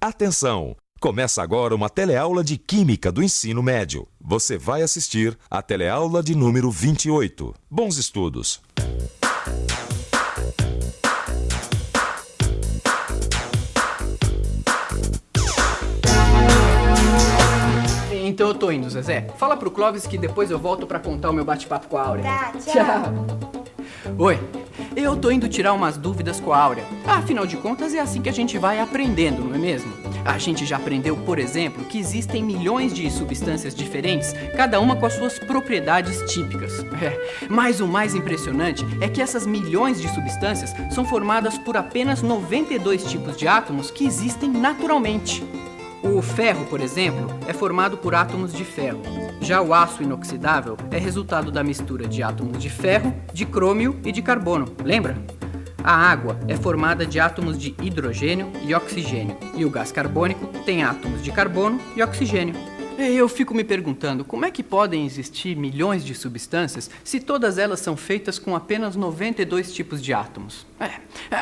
Atenção! Começa agora uma teleaula de Química do Ensino Médio. Você vai assistir a teleaula de número 28. Bons estudos! Então eu tô indo, Zezé. Fala pro Clóvis que depois eu volto pra contar o meu bate-papo com a Áurea. Tá, tchau. Oi, eu tô indo tirar umas dúvidas com a Áurea. Afinal de contas, é assim que a gente vai aprendendo, não é mesmo? A gente já aprendeu, por exemplo, que existem milhões de substâncias diferentes, cada uma com as suas propriedades típicas. Mas o mais impressionante é que essas milhões de substâncias são formadas por apenas 92 tipos de átomos que existem naturalmente. O ferro, por exemplo, é formado por átomos de ferro. Já o aço inoxidável é resultado da mistura de átomos de ferro, de crômio e de carbono. Lembra? A água é formada de átomos de hidrogênio e oxigênio. E o gás carbônico tem átomos de carbono e oxigênio. Eu fico me perguntando, como é que podem existir milhões de substâncias se todas elas são feitas com apenas 92 tipos de átomos?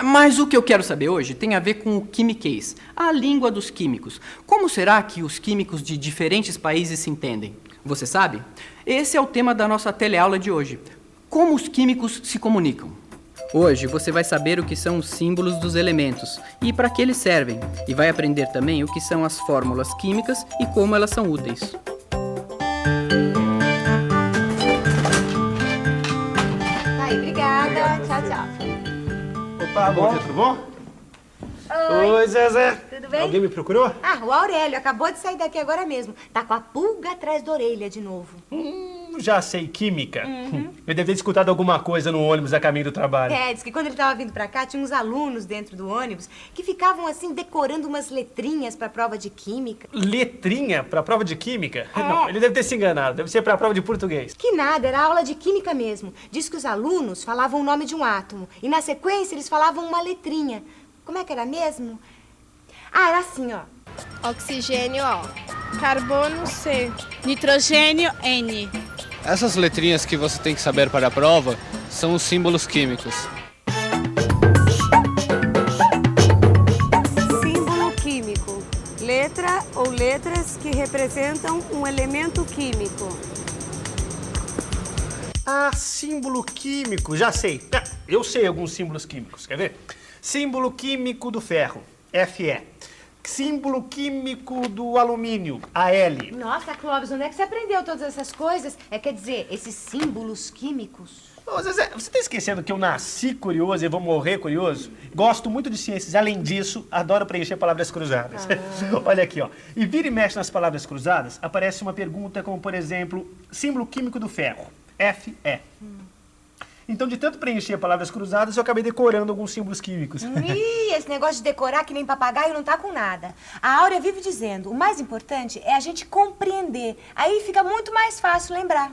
Mas o que eu quero saber hoje tem a ver com o quimiquês, a língua dos químicos. Como será que os químicos de diferentes países se entendem? Você sabe? Esse é o tema da nossa teleaula de hoje. Como os químicos se comunicam? Hoje você vai saber o que são os símbolos dos elementos e para que eles servem, e vai aprender também o que são as fórmulas químicas e como elas são úteis. Aí, obrigada. Tchau, tchau. Opa, bom dia, tudo bom? Oi, Zezé. Tudo bem? Alguém me procurou? Ah, o Aurélio acabou de sair daqui agora mesmo. Tá com a pulga atrás da orelha de novo. Já sei, química. Eu deve ter escutado alguma coisa no ônibus a caminho do trabalho. Diz que quando ele tava vindo pra cá, tinha uns alunos dentro do ônibus que ficavam assim, decorando umas letrinhas pra prova de química. Letrinha pra prova de química? Não, ele deve ter se enganado. Deve ser pra prova de português. Que nada, era aula de química mesmo. Diz que os alunos falavam o nome de um átomo e na sequência eles falavam uma letrinha. Como é que era mesmo? Ah, era assim, ó. Oxigênio O, carbono C, nitrogênio N. Essas letrinhas que você tem que saber para a prova são os símbolos químicos. Símbolo químico. Letra ou letras que representam um elemento químico. Ah, símbolo químico, já sei. Eu sei alguns símbolos químicos, quer ver? Símbolo químico do ferro, Fe. Símbolo químico do alumínio, Al. Nossa, Clóvis, onde é que você aprendeu todas essas coisas? Quer dizer, esses símbolos químicos? Ô, Zezé, você tá esquecendo que eu nasci curioso e vou morrer curioso? Gosto muito de ciências. Além disso, adoro preencher palavras cruzadas. Olha aqui, ó. E vira e mexe nas palavras cruzadas, aparece uma pergunta como, por exemplo, símbolo químico do ferro, Fe. Então, de tanto preencher palavras cruzadas, eu acabei decorando alguns símbolos químicos. Ih, esse negócio de decorar que nem papagaio não tá com nada. A Áurea vive dizendo, o mais importante é a gente compreender. Aí fica muito mais fácil lembrar.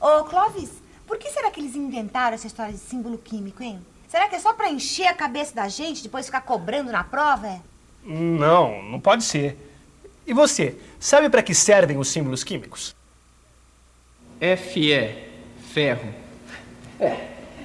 Ô, Clóvis, por que será que eles inventaram essa história de símbolo químico, hein? Será que é só pra encher a cabeça da gente, depois ficar cobrando na prova, é? Não pode ser. E você, sabe para que servem os símbolos químicos? Fe, ferro.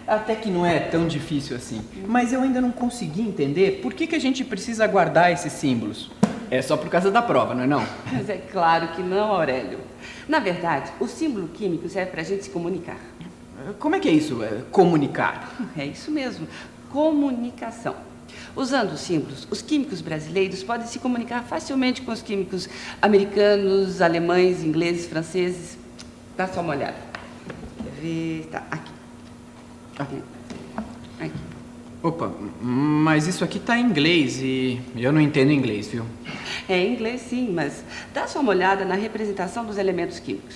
Até que não é tão difícil assim. Mas eu ainda não consegui entender por que a gente precisa guardar esses símbolos. É só por causa da prova, não é não? Mas é claro que não, Aurélio. Na verdade, o símbolo químico serve para a gente se comunicar. Como é que é isso, comunicar? É isso mesmo, comunicação. Usando os símbolos, os químicos brasileiros podem se comunicar facilmente com os químicos americanos, alemães, ingleses, franceses. Dá só uma olhada. Quer ver? Tá, aqui. Aqui. Opa, mas isso aqui tá em inglês e eu não entendo inglês, viu? É em inglês sim, mas dá só uma olhada na representação dos elementos químicos.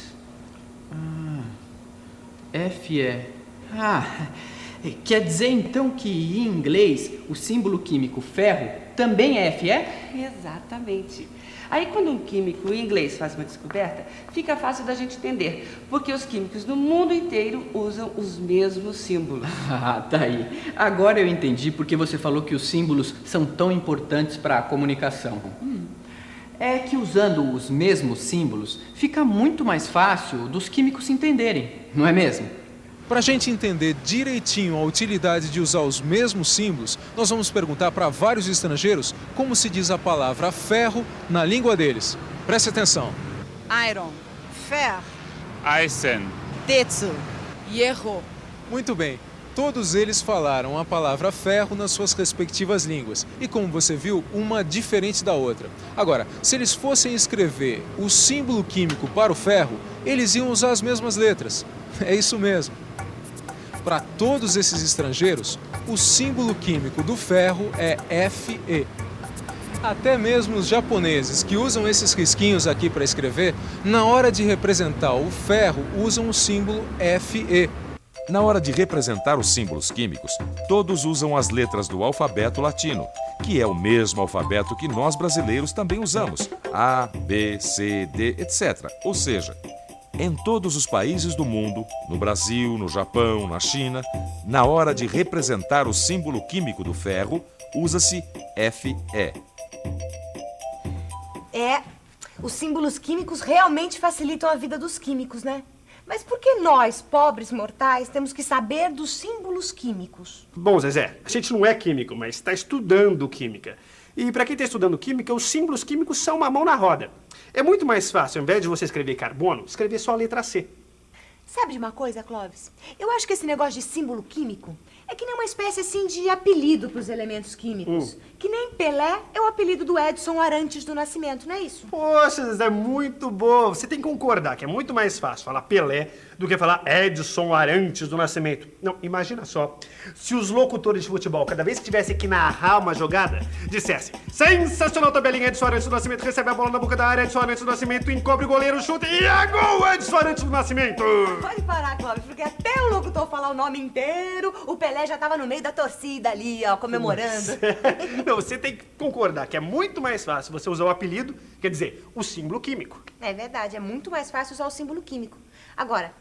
Fe. Quer dizer então que em inglês o símbolo químico ferro também é Fe? Exatamente. Aí quando um químico em inglês faz uma descoberta, fica fácil da gente entender, porque os químicos no mundo inteiro usam os mesmos símbolos. Tá aí. Agora eu entendi porque você falou que os símbolos são tão importantes para a comunicação. É que usando os mesmos símbolos, fica muito mais fácil dos químicos se entenderem, não é mesmo? Para a gente entender direitinho a utilidade de usar os mesmos símbolos, nós vamos perguntar para vários estrangeiros como se diz a palavra ferro na língua deles. Preste atenção. Iron, fer, Eisen. tetsu, hierro. Muito bem. Todos eles falaram a palavra ferro nas suas respectivas línguas. E como você viu, uma diferente da outra. Agora, se eles fossem escrever o símbolo químico para o ferro, eles iam usar as mesmas letras. É isso mesmo. Para todos esses estrangeiros, o símbolo químico do ferro é Fe. Até mesmo os japoneses, que usam esses risquinhos aqui para escrever, na hora de representar o ferro, usam o símbolo Fe. Na hora de representar os símbolos químicos, todos usam as letras do alfabeto latino, que é o mesmo alfabeto que nós brasileiros também usamos, A, B, C, D, etc. Ou seja, em todos os países do mundo, no Brasil, no Japão, na China, na hora de representar o símbolo químico do ferro, usa-se Fe. Os símbolos químicos realmente facilitam a vida dos químicos, né? Mas por que nós, pobres mortais, temos que saber dos símbolos químicos? Bom, Zezé, a gente não é químico, mas está estudando química. E para quem está estudando química, os símbolos químicos são uma mão na roda. É muito mais fácil, ao invés de você escrever carbono, escrever só a letra C. Sabe de uma coisa, Clóvis? Eu acho que esse negócio de símbolo químico é que nem uma espécie assim de apelido para os elementos químicos. Que nem Pelé é o apelido do Edson Arantes do Nascimento, não é isso? Poxa, Zezé, muito boa. Você tem que concordar que é muito mais fácil falar Pelé do que falar Edson Arantes do Nascimento. Não, imagina só. Se os locutores de futebol, cada vez que tivessem que narrar uma jogada, dissessem: sensacional tabelinha, Edson Arantes do Nascimento recebe a bola na boca da área, Edson Arantes do Nascimento encobre o goleiro, chuta e é gol, Edson Arantes do Nascimento! Pode parar, Clóvis, porque até o locutor falar o nome inteiro, o Pelé já tava no meio da torcida ali, ó, comemorando. Não, você tem que concordar que é muito mais fácil você usar o apelido, quer dizer, o símbolo químico. É verdade, é muito mais fácil usar o símbolo químico. Agora,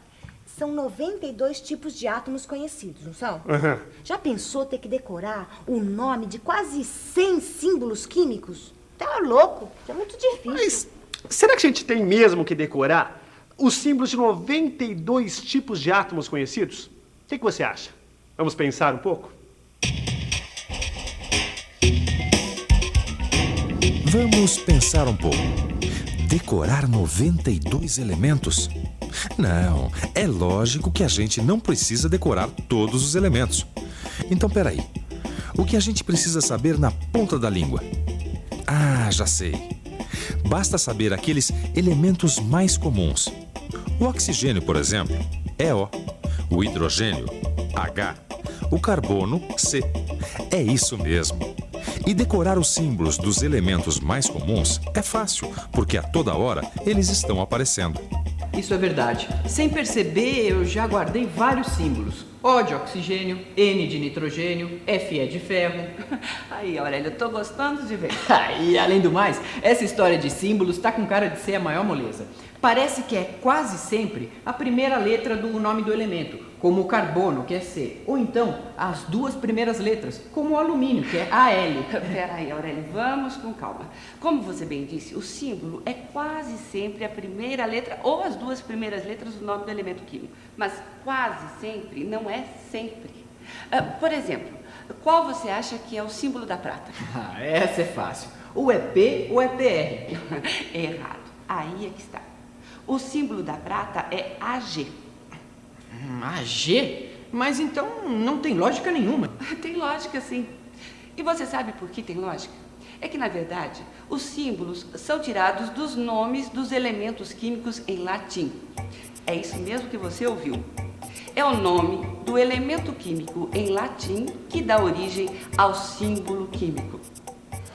são 92 tipos de átomos conhecidos, não são? Uhum. Já pensou ter que decorar o nome de quase 100 símbolos químicos? Tá louco, é muito difícil. Mas será que a gente tem mesmo que decorar os símbolos de 92 tipos de átomos conhecidos? O que você acha? Vamos pensar um pouco? Vamos pensar um pouco. Decorar 92 elementos? Não, é lógico que a gente não precisa decorar todos os elementos. Então, peraí. O que a gente precisa saber na ponta da língua? Ah, já sei. Basta saber aqueles elementos mais comuns. O oxigênio, por exemplo, é O. O hidrogênio, H. O carbono, C. É isso mesmo. E decorar os símbolos dos elementos mais comuns é fácil, porque a toda hora eles estão aparecendo. Isso é verdade. Sem perceber, eu já guardei vários símbolos. O de oxigênio, N de nitrogênio, Fe de ferro. Aí, Aurélio, eu tô gostando de ver. E além do mais, essa história de símbolos tá com cara de ser a maior moleza. Parece que é quase sempre a primeira letra do nome do elemento, como o carbono, que é C, ou então as duas primeiras letras, como o alumínio, que é Al. Peraí, Aurélio, vamos com calma. Como você bem disse, o símbolo é quase sempre a primeira letra ou as duas primeiras letras do nome do elemento químico. Mas quase sempre não é sempre. Por exemplo, qual você acha que é o símbolo da prata? Essa é fácil. Ou é P ou é PR. Errado. Aí é que está. O símbolo da prata é Ag. AG? Mas então não tem lógica nenhuma. Tem lógica, sim. E você sabe por que tem lógica? É que, na verdade, os símbolos são tirados dos nomes dos elementos químicos em latim. É isso mesmo que você ouviu. É o nome do elemento químico em latim que dá origem ao símbolo químico.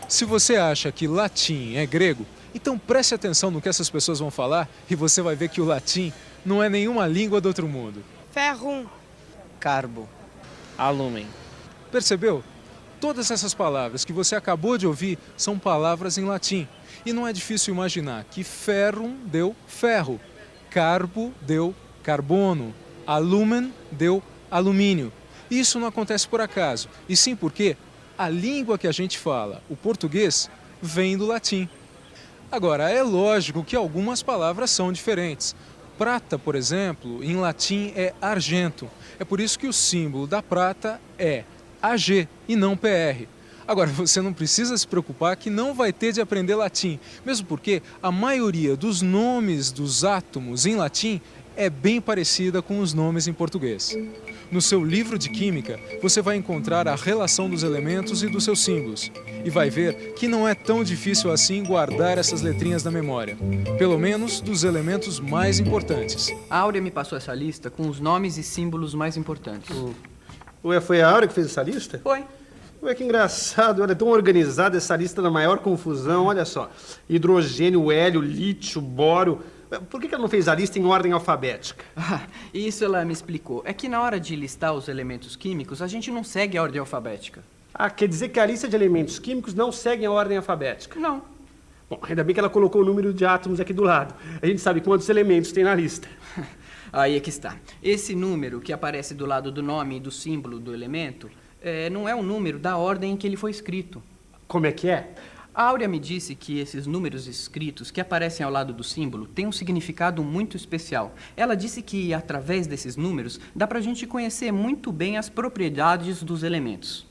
Se você acha que latim é grego, então preste atenção no que essas pessoas vão falar e você vai ver que o latim não é nenhuma língua do outro mundo. Ferrum, Carbo. Alumen. Percebeu? Todas essas palavras que você acabou de ouvir são palavras em latim. E não é difícil imaginar que ferrum deu ferro, carbo deu carbono, alumen deu alumínio. Isso não acontece por acaso, e sim porque a língua que a gente fala, o português, vem do latim. Agora, é lógico que algumas palavras são diferentes. prata, por exemplo, em latim é argento. É por isso que o símbolo da prata é AG e não PR. Agora, você não precisa se preocupar que não vai ter de aprender latim, mesmo porque a maioria dos nomes dos átomos em latim é bem parecida com os nomes em português. No seu livro de química, você vai encontrar a relação dos elementos e dos seus símbolos. E vai ver que não é tão difícil assim guardar essas letrinhas na memória. Pelo menos dos elementos mais importantes. A Áurea me passou essa lista com os nomes e símbolos mais importantes. Ué, foi a Áurea que fez essa lista? Foi. Ué, que engraçado, olha, tão organizada essa lista da maior confusão, olha só. Hidrogênio, hélio, lítio, boro. Por que ela não fez a lista em ordem alfabética? Isso ela me explicou. É que na hora de listar os elementos químicos, a gente não segue a ordem alfabética. Ah, quer dizer que a lista de elementos químicos não segue a ordem alfabética? Não. Bom, ainda bem que ela colocou o número de átomos aqui do lado. A gente sabe quantos elementos tem na lista. Aí é que está. Esse número que aparece do lado do nome e do símbolo do elemento não é o número da ordem em que ele foi escrito. Como é que é? A Áurea me disse que esses números escritos que aparecem ao lado do símbolo têm um significado muito especial. Ela disse que, através desses números, dá pra gente conhecer muito bem as propriedades dos elementos.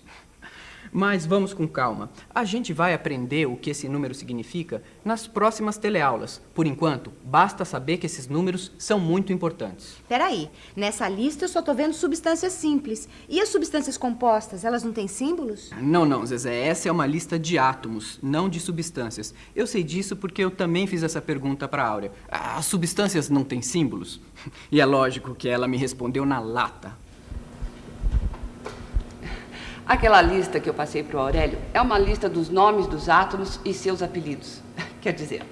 Mas vamos com calma. A gente vai aprender o que esse número significa nas próximas teleaulas. Por enquanto, basta saber que esses números são muito importantes. Peraí, nessa lista eu só tô vendo substâncias simples. E as substâncias compostas, elas não têm símbolos? Não, Zezé. Essa é uma lista de átomos, não de substâncias. Eu sei disso porque eu também fiz essa pergunta para a Áurea. As substâncias não têm símbolos? E é lógico que ela me respondeu na lata. Aquela lista que eu passei para o Aurélio é uma lista dos nomes dos átomos e seus apelidos. Quer dizer,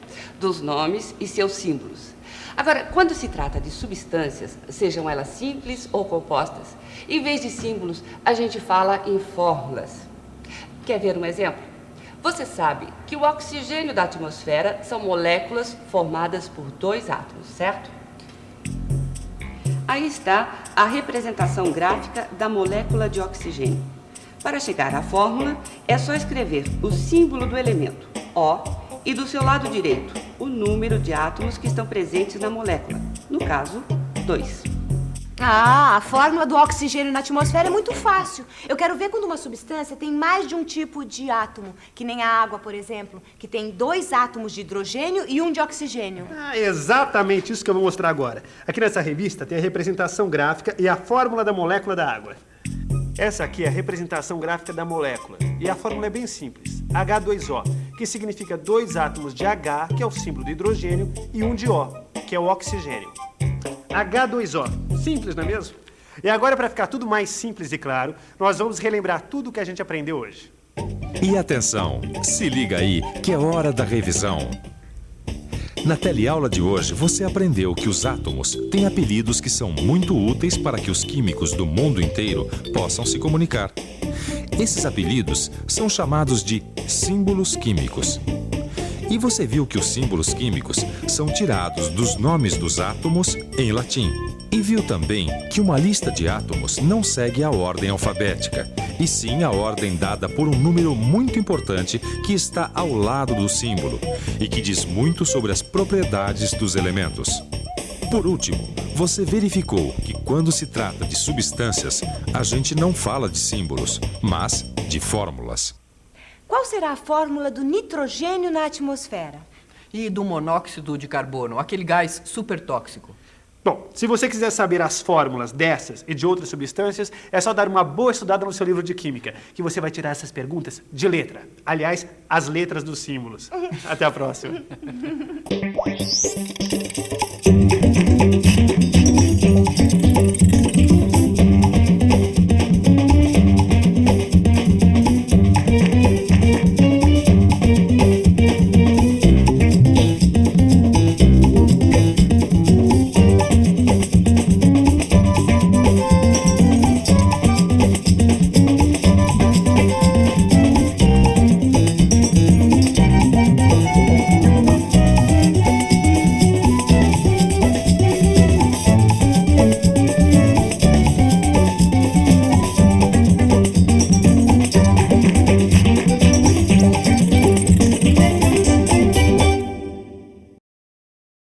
dos nomes e seus símbolos. Agora, quando se trata de substâncias, sejam elas simples ou compostas, em vez de símbolos, a gente fala em fórmulas. Quer ver um exemplo? Você sabe que o oxigênio da atmosfera são moléculas formadas por 2 átomos, certo? Aí está a representação gráfica da molécula de oxigênio. Para chegar à fórmula, é só escrever o símbolo do elemento, O, e do seu lado direito, o número de átomos que estão presentes na molécula. No caso, 2. Ah, a fórmula do oxigênio na atmosfera é muito fácil. Eu quero ver quando uma substância tem mais de um tipo de átomo, que nem a água, por exemplo, que tem 2 átomos de hidrogênio e 1 de oxigênio. Ah, exatamente isso que eu vou mostrar agora. Aqui nessa revista tem a representação gráfica e a fórmula da molécula da água. Essa aqui é a representação gráfica da molécula. E a fórmula é bem simples. H2O, que significa 2 átomos de H, que é o símbolo do hidrogênio, e 1 de O, que é o oxigênio. H2O. Simples, não é mesmo? E agora, para ficar tudo mais simples e claro, nós vamos relembrar tudo o que a gente aprendeu hoje. E atenção, se liga aí que é hora da revisão. Na teleaula de hoje, você aprendeu que os átomos têm apelidos que são muito úteis para que os químicos do mundo inteiro possam se comunicar. Esses apelidos são chamados de símbolos químicos. E você viu que os símbolos químicos são tirados dos nomes dos átomos em latim. E viu também que uma lista de átomos não segue a ordem alfabética, e sim a ordem dada por um número muito importante que está ao lado do símbolo e que diz muito sobre as propriedades dos elementos. Por último, você verificou que quando se trata de substâncias, a gente não fala de símbolos, mas de fórmulas. Qual será a fórmula do nitrogênio na atmosfera? E do monóxido de carbono, aquele gás super tóxico. Bom, se você quiser saber as fórmulas dessas e de outras substâncias, é só dar uma boa estudada no seu livro de química, que você vai tirar essas perguntas de letra. Aliás, as letras dos símbolos. Até a próxima.